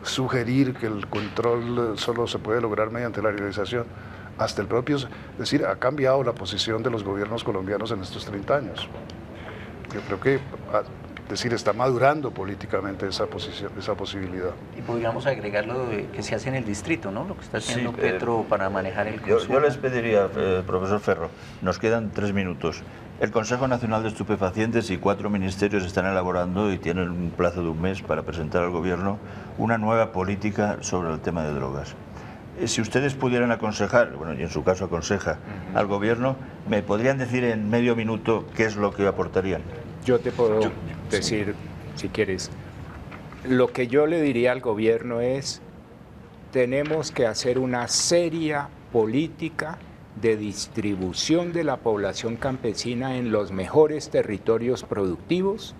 sugerir que el control solo se puede lograr mediante la legalización. Hasta el propio, es decir, ha cambiado la posición de los gobiernos colombianos en estos 30 años. Yo creo que está madurando políticamente esa posibilidad. Y podríamos agregar lo que se hace en el distrito, ¿no? Lo que está haciendo Petro para manejar el consumo. Yo les pediría, profesor Ferro, nos quedan 3 minutos. El Consejo Nacional de Estupefacientes y 4 ministerios están elaborando y tienen un plazo de un mes para presentar al Gobierno una nueva política sobre el tema de drogas. Si ustedes pudieran aconsejar, bueno, y en su caso aconseja al Gobierno, ¿me podrían decir en medio minuto qué es lo que aportarían? Yo te puedo decir, si quieres, lo que yo le diría al Gobierno es: tenemos que hacer una seria política de distribución de la población campesina en los mejores territorios productivos,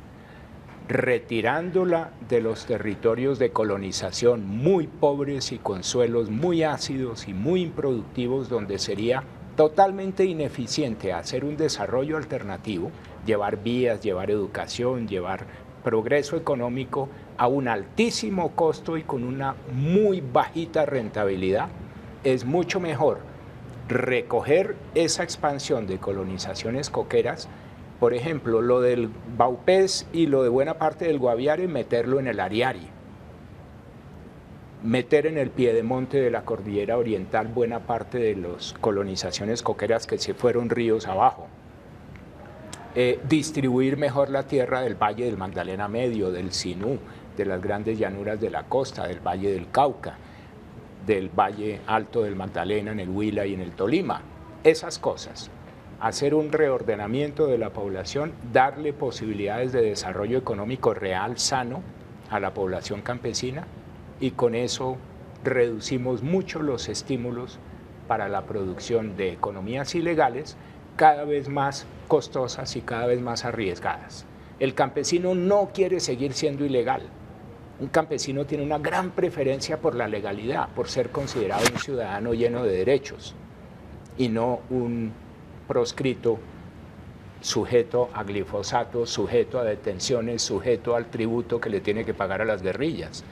retirándola de los territorios de colonización muy pobres y con suelos muy ácidos y muy improductivos, donde sería totalmente ineficiente hacer un desarrollo alternativo, llevar vías, llevar educación, llevar progreso económico a un altísimo costo y con una muy bajita rentabilidad. Es mucho mejor recoger esa expansión de colonizaciones coqueras, por ejemplo, lo del Baupés y lo de buena parte del Guaviare, meterlo en el Ariari, meter en el piedemonte de la cordillera oriental buena parte de las colonizaciones coqueras que se fueron ríos abajo, distribuir mejor la tierra del Valle del Magdalena Medio, del Sinú, de las grandes llanuras de la costa, del Valle del Cauca, del Valle Alto del Magdalena, en el Huila y en el Tolima. Esas cosas, hacer un reordenamiento de la población, darle posibilidades de desarrollo económico real, sano, a la población campesina, y con eso reducimos mucho los estímulos para la producción de economías ilegales, cada vez más costosas y cada vez más arriesgadas. El campesino no quiere seguir siendo ilegal. Un campesino tiene una gran preferencia por la legalidad, por ser considerado un ciudadano lleno de derechos y no un proscrito sujeto a glifosato, sujeto a detenciones, sujeto al tributo que le tiene que pagar a las guerrillas.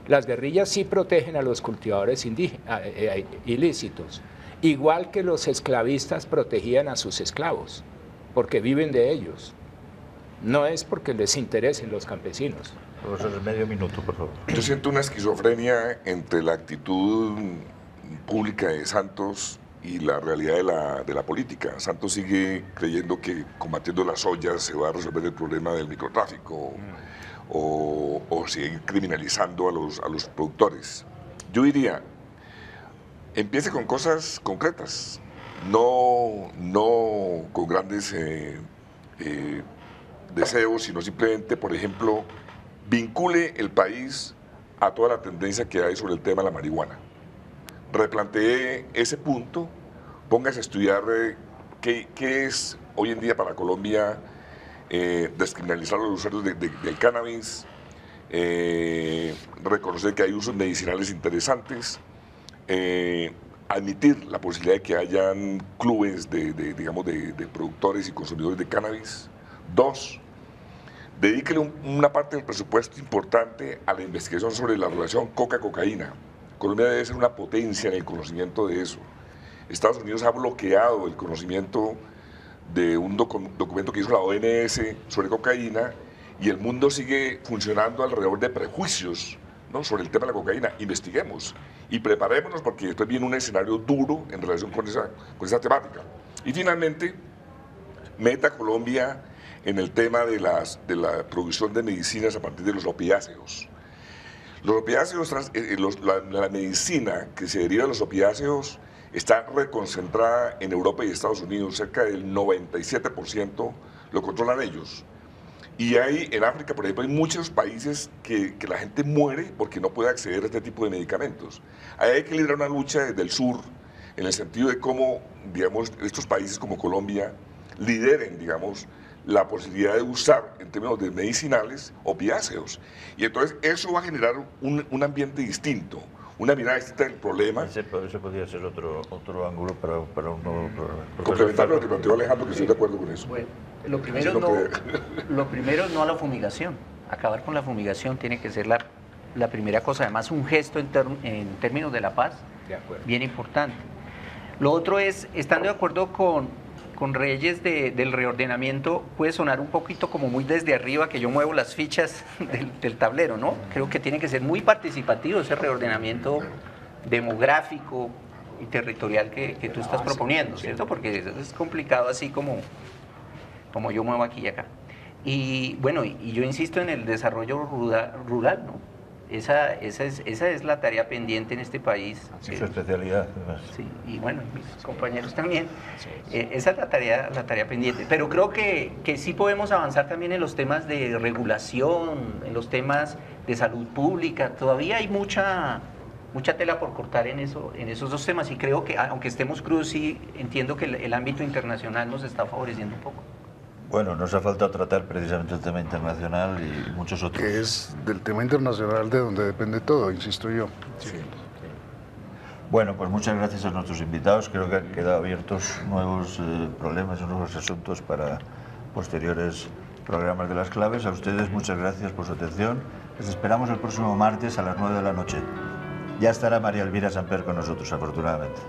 Las guerrillas sí protegen a los cultivadores ilícitos. Igual que los esclavistas protegían a sus esclavos, porque viven de ellos. No es porque les interesen los campesinos. Profesor, medio minuto, por favor. Yo siento una esquizofrenia entre la actitud pública de Santos y la realidad de la política. Santos sigue creyendo que combatiendo las ollas se va a resolver el problema del microtráfico o sigue criminalizando a los productores. Yo diría, empiece con cosas concretas, no con grandes deseos, sino simplemente, por ejemplo, vincule el país a toda la tendencia que hay sobre el tema de la marihuana. Replantee ese punto, póngase a estudiar qué es hoy en día para Colombia descriminalizar a los usuarios del cannabis, reconocer que hay usos medicinales interesantes, admitir la posibilidad de que hayan clubes de productores y consumidores de cannabis. 2, dedíquele una parte del presupuesto importante a la investigación sobre la relación coca-cocaína. Colombia debe ser una potencia en el conocimiento de eso. Estados Unidos ha bloqueado el conocimiento de un documento que hizo la OMS sobre cocaína y el mundo sigue funcionando alrededor de prejuicios, ¿no?, sobre el tema de la cocaína. Investiguemos y preparémonos porque después viene un escenario duro en relación con esa temática. Y finalmente, meta a Colombia en el tema de la producción de medicinas a partir de los opiáceos. Los opiáceos, la medicina que se deriva de los opiáceos está reconcentrada en Europa y Estados Unidos, cerca del 97% lo controlan ellos. Y hay en África, por ejemplo, hay muchos países que la gente muere porque no puede acceder a este tipo de medicamentos. Ahí hay que liderar una lucha desde el sur, en el sentido de cómo, digamos, estos países como Colombia lideren, digamos, la posibilidad de usar, en términos de medicinales, opiáceos. Y entonces eso va a generar un ambiente distinto, una mirada distinta del problema. Ese podría ser otro ángulo para un nuevo programa. Complementar lo que planteó Alejandro, que estoy de acuerdo con eso. Bueno, lo primero no a la fumigación. Acabar con la fumigación tiene que ser la primera cosa. Además, un gesto en términos de la paz, bien importante. Lo otro es, estando de acuerdo con Reyes del reordenamiento, puede sonar un poquito como muy desde arriba, que yo muevo las fichas del tablero, ¿no? Creo que tiene que ser muy participativo ese reordenamiento demográfico y territorial que tú estás proponiendo, ¿cierto? Porque es complicado así como yo muevo aquí y acá. Y bueno, y yo insisto en el desarrollo rural, ¿no? Esa es la tarea pendiente en este país. Sí, su especialidad, además. Sí, y bueno, mis compañeros también. Esa es la tarea pendiente. Pero creo que sí podemos avanzar también en los temas de regulación, en los temas de salud pública. Todavía hay mucha tela por cortar en esos dos temas. Y creo que, aunque estemos crudos, sí entiendo que el ámbito internacional nos está favoreciendo un poco. Bueno, nos ha faltado tratar precisamente el tema internacional y muchos otros. Que es del tema internacional de donde depende todo, insisto yo. Sí. Bueno, pues muchas gracias a nuestros invitados. Creo que han quedado abiertos nuevos problemas y nuevos asuntos para posteriores programas de las claves. A ustedes muchas gracias por su atención. Les esperamos el próximo martes a las 9 de la noche. Ya estará María Elvira Samper con nosotros, afortunadamente.